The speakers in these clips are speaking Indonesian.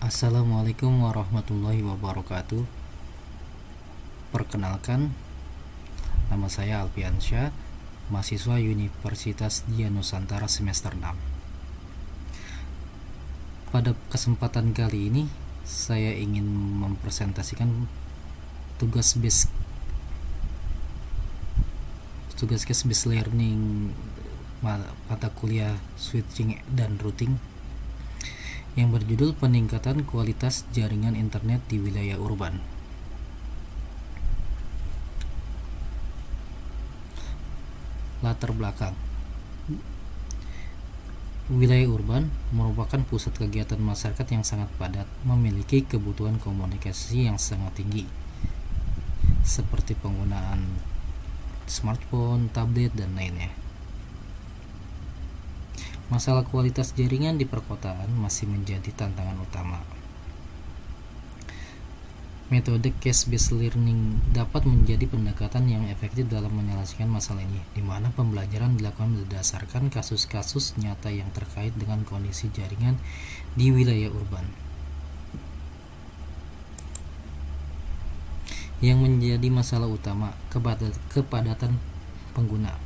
Assalamualaikum warahmatullahi wabarakatuh. Perkenalkan, nama saya Alfiansyah, mahasiswa Universitas Dian Nusantara semester 6. Pada kesempatan kali ini, saya ingin mempresentasikan tugas case based learning mata kuliah switching dan routing yang berjudul peningkatan kualitas jaringan internet di wilayah urban. Latar belakang. Wilayah urban merupakan pusat kegiatan masyarakat yang sangat padat, memiliki kebutuhan komunikasi yang sangat tinggi, seperti penggunaan smartphone, tablet, dan lainnya. Masalah kualitas jaringan di perkotaan masih menjadi tantangan utama. Metode case-based learning dapat menjadi pendekatan yang efektif dalam menyelesaikan masalah ini, di mana pembelajaran dilakukan berdasarkan kasus-kasus nyata yang terkait dengan kondisi jaringan di wilayah urban. Yang menjadi masalah utama, kepadatan pengguna.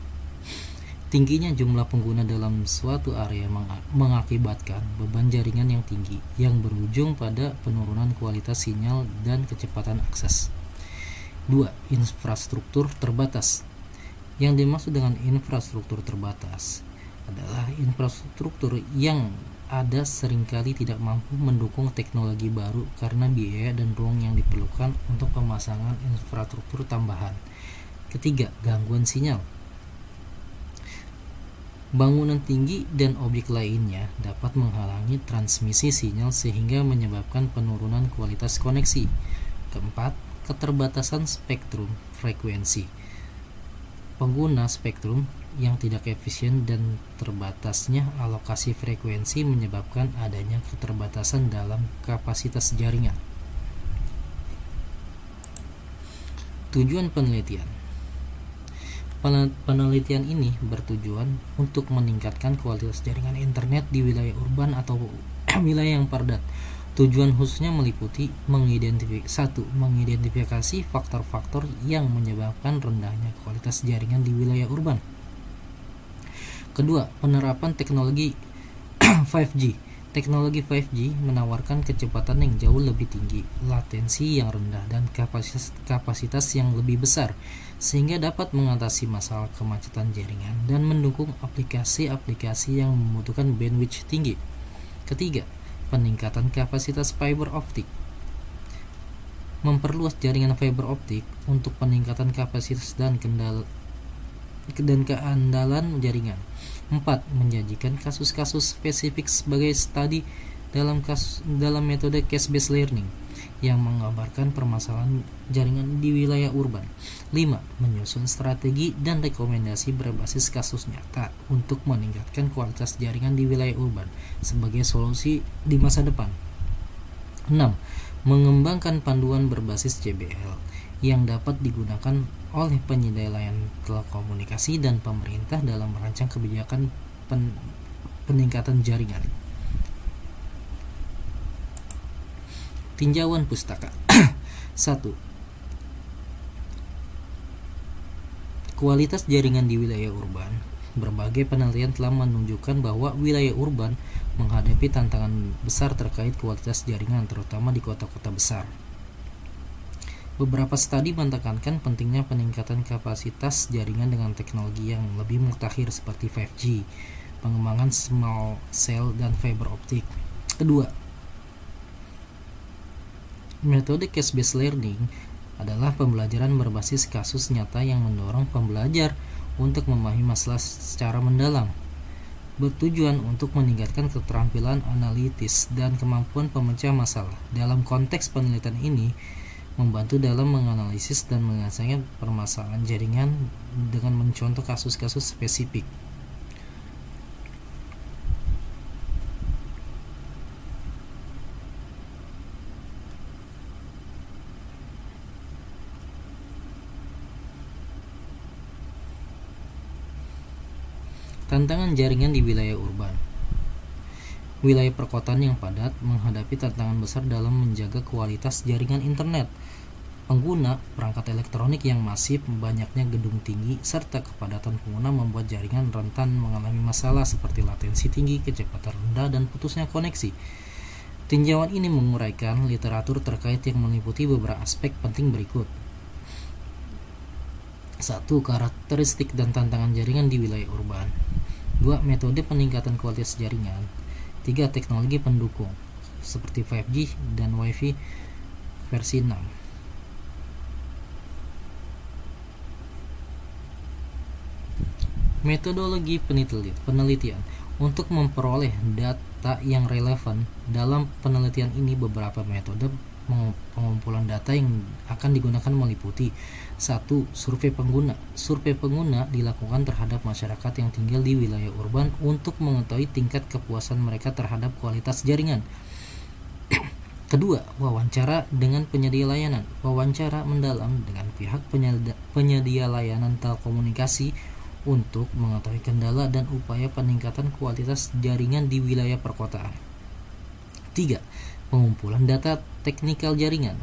Tingginya jumlah pengguna dalam suatu area mengakibatkan beban jaringan yang tinggi, yang berujung pada penurunan kualitas sinyal dan kecepatan akses. 2. Infrastruktur terbatas. Yang dimaksud dengan infrastruktur terbatas adalah infrastruktur yang ada seringkali tidak mampu mendukung teknologi baru karena biaya dan ruang yang diperlukan untuk pemasangan infrastruktur tambahan. Ketiga, gangguan sinyal. Bangunan tinggi dan objek lainnya dapat menghalangi transmisi sinyal sehingga menyebabkan penurunan kualitas koneksi. Keempat, keterbatasan spektrum frekuensi. Pengguna spektrum yang tidak efisien dan terbatasnya alokasi frekuensi menyebabkan adanya keterbatasan dalam kapasitas jaringan. Tujuan penelitian. Penelitian ini bertujuan untuk meningkatkan kualitas jaringan internet di wilayah urban atau wilayah yang padat. Tujuan khususnya meliputi mengidentifikasi faktor-faktor yang menyebabkan rendahnya kualitas jaringan di wilayah urban. Kedua, penerapan teknologi 5G. Teknologi 5G menawarkan kecepatan yang jauh lebih tinggi, latensi yang rendah, dan kapasitas yang lebih besar, sehingga dapat mengatasi masalah kemacetan jaringan dan mendukung aplikasi-aplikasi yang membutuhkan bandwidth tinggi. Ketiga, peningkatan kapasitas fiber optik. Memperluas jaringan fiber optik untuk peningkatan kapasitas dan keandalan jaringan. 4. Menjanjikan kasus-kasus spesifik sebagai studi dalam metode case-based learning yang menggambarkan permasalahan jaringan di wilayah urban. 5. Menyusun strategi dan rekomendasi berbasis kasus nyata untuk meningkatkan kualitas jaringan di wilayah urban sebagai solusi di masa depan. 6. Mengembangkan panduan berbasis JBL yang dapat digunakan oleh penyedia layanan telekomunikasi dan pemerintah dalam merancang kebijakan peningkatan jaringan. Tinjauan pustaka. 1. Kualitas jaringan di wilayah urban. Berbagai penelitian telah menunjukkan bahwa wilayah urban menghadapi tantangan besar terkait kualitas jaringan, terutama di kota-kota besar. Beberapa studi menekankan pentingnya peningkatan kapasitas jaringan dengan teknologi yang lebih mutakhir seperti 5G, pengembangan small cell, dan fiber optik. Kedua, metode case-based learning adalah pembelajaran berbasis kasus nyata yang mendorong pembelajar untuk memahami masalah secara mendalam, bertujuan untuk meningkatkan keterampilan analitis dan kemampuan pemecah masalah. Dalam konteks penelitian ini, membantu dalam menganalisis dan menyelesaikan permasalahan jaringan dengan mencontoh kasus-kasus spesifik. Tantangan jaringan di wilayah urban. Wilayah perkotaan yang padat menghadapi tantangan besar dalam menjaga kualitas jaringan internet. Pengguna perangkat elektronik yang masif, banyaknya gedung tinggi, serta kepadatan pengguna membuat jaringan rentan mengalami masalah seperti latensi tinggi, kecepatan rendah, dan putusnya koneksi. Tinjauan ini menguraikan literatur terkait yang meliputi beberapa aspek penting berikut. 1. Karakteristik dan tantangan jaringan di wilayah urban. 2. Metode peningkatan kualitas jaringan. 3. Teknologi pendukung seperti 5G dan Wi-Fi versi 6. Metodologi penelitian. Untuk memperoleh data yang relevan dalam penelitian ini, beberapa metode pengumpulan data yang akan digunakan meliputi 1. Survei pengguna. Survei pengguna dilakukan terhadap masyarakat yang tinggal di wilayah urban untuk mengetahui tingkat kepuasan mereka terhadap kualitas jaringan. Kedua, wawancara dengan penyedia layanan. Wawancara mendalam dengan pihak penyedia layanan telekomunikasi untuk mengetahui kendala dan upaya peningkatan kualitas jaringan di wilayah perkotaan. 3. Pengumpulan data teknikal jaringan.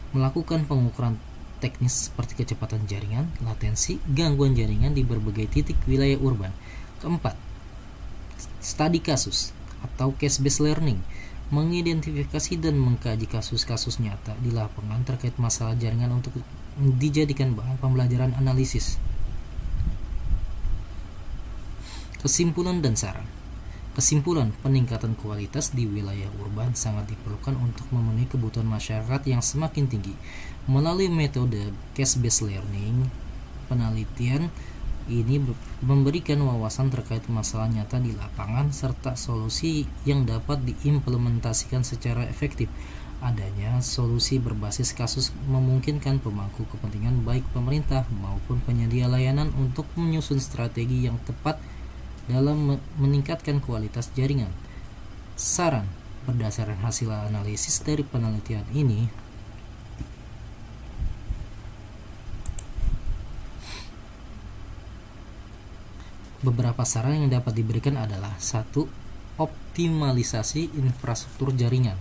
Melakukan pengukuran teknis seperti kecepatan jaringan, latensi, gangguan jaringan di berbagai titik wilayah urban. Keempat, studi kasus atau case-based learning. Mengidentifikasi dan mengkaji kasus-kasus nyata di lapangan terkait masalah jaringan untuk dijadikan bahan pembelajaran analisis. Kesimpulan dan saran. Kesimpulan, peningkatan kualitas di wilayah urban sangat diperlukan untuk memenuhi kebutuhan masyarakat yang semakin tinggi. Melalui metode case-based learning, penelitian ini memberikan wawasan terkait masalah nyata di lapangan serta solusi yang dapat diimplementasikan secara efektif. Adanya solusi berbasis kasus memungkinkan pemangku kepentingan baik pemerintah maupun penyedia layanan untuk menyusun strategi yang tepat dalam meningkatkan kualitas jaringan. Saran, berdasarkan hasil analisis dari penelitian ini, beberapa saran yang dapat diberikan adalah 1. Optimalisasi infrastruktur jaringan.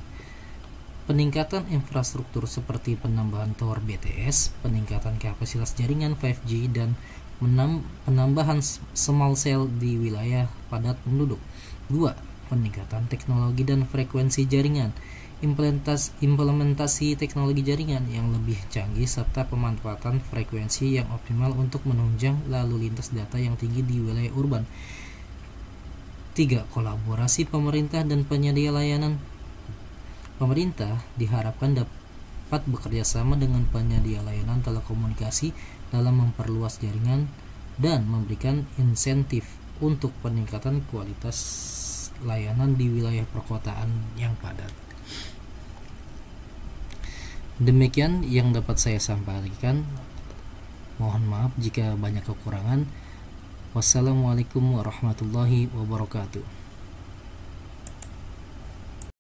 Peningkatan infrastruktur seperti penambahan tower BTS, peningkatan kapasitas jaringan 5G, dan penambahan small cell di wilayah padat penduduk. 2. Peningkatan teknologi dan frekuensi jaringan. Implementasi teknologi jaringan yang lebih canggih serta pemanfaatan frekuensi yang optimal untuk menunjang lalu lintas data yang tinggi di wilayah urban. 3. Kolaborasi pemerintah dan penyedia layanan. Pemerintah diharapkan dapat bekerja sama dengan penyedia layanan telekomunikasi dalam memperluas jaringan dan memberikan insentif untuk peningkatan kualitas layanan di wilayah perkotaan yang padat. Demikian yang dapat saya sampaikan. Mohon maaf jika banyak kekurangan. Wassalamualaikum warahmatullahi wabarakatuh.